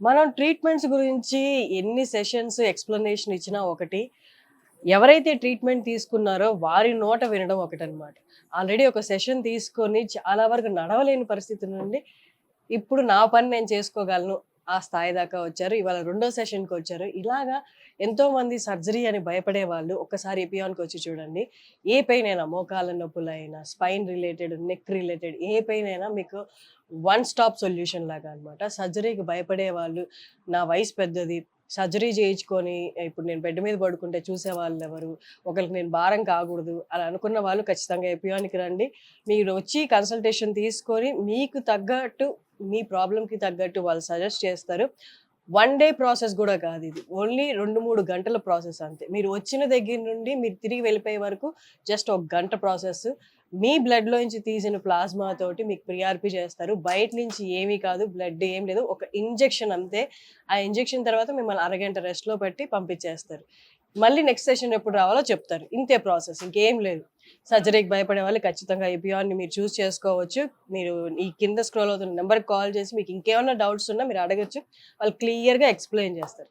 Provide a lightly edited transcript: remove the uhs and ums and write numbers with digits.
మనం ట్రీట్మెంట్స్ గురించి ఎన్ని సెషన్స్ ఎక్స్‌ప్లనేషన్ ఇచ్చినా ఒకటి. ఎవరైతే ట్రీట్మెంట్ తీసుకున్నారో వారి నోట వినడం ఒకటనమాట. ఆల్రెడీ ఒక సెషన్ తీసుకొని చాలా వరకు నడవలేని పరిస్థితి నుండి, ఇప్పుడు నా పని నేను చేసుకోగలను. ఆ స్థాయి దాకా వచ్చారు. ఇవాళ రెండో సెషన్‌కొచ్చారు. ఇలాగా ఎంతోమంది సర్జరీ అని భయపడేవాళ్ళు ఒక్కసారి ఎపియాన్‌కొచ్చి చూడండి. ఏ పెయిన్ అయినా మోకాళ్ళ నొప్పులైనా, స్పైన్ రిలేటెడ్, నెక్ రిలేటెడ్ ఏ పెయిన్ అయినా మీకు వన్ స్టాప్ సొల్యూషన్ లాగా అన్నమాట. సర్జరీకి భయపడేవాళ్ళు, నా వయసు పెద్దది, సర్జరీ చేయించుకొని ఇప్పుడు నేను బెడ్ మీద పడుకుంటే చూసేవాళ్ళెవరు, ఒకళ్ళకి నేను భారం కాకూడదు అలా అనుకున్న వాళ్ళు ఖచ్చితంగా ఎపియాన్‌కి రండి. మీరొచ్చి కన్సల్టేషన్ తీసుకొని మీకు తగ్గట్టు మీ ప్రాబ్లమ్‌కి తగ్గట్టు వాళ్ళు సజెస్ట్ చేస్తారు. వన్ డే ప్రాసెస్ గూడా కాదిది. ఓన్లీ 2, 3 గంటల ప్రాసెస్ అంతే. మీరు వచ్చిన దగ్గర నుండి మీరు తిరిగి వెళ్ళిపోయే వరకు జస్ట్ ఒక గంట ప్రాసెస్. మీ బ్లడ్‌లోంచి తీసిన ప్లాస్మా తోటి మీకు ప్రీఆర్‌పీ చేస్తారు. బయట నుంచి ఏమీ కాదు. బ్లడ్ ఏం లేదు. ఒక ఇంజెక్షన్ అంతే. ఆ ఇంజెక్షన్ తర్వాత మిమ్మల్ని అరగంట రెస్ట్‌లో పెట్టి పంపించేస్తారు. మళ్ళీ నెక్స్ట్ సెషన్ ఎప్పుడు రావాలో చెప్తారు. ఇంతే ప్రాసెస్. ఇంకేం లేదు. సర్జరీకి భయపడే వాళ్ళు ఖచ్చితంగా ఎపియాన్‌ని మీరు చూజ్ చేసుకోవచ్చు. మీరు ఈ కింద స్క్రోల్ అవుతున్న నంబర్‌కి కాల్ చేసి మీకు ఇంకేమన్నా డౌట్స్ ఉన్నా మీరు అడగొచ్చు. వాళ్ళు క్లియర్‌గా ఎక్స్‌ప్లెయిన్ చేస్తారు.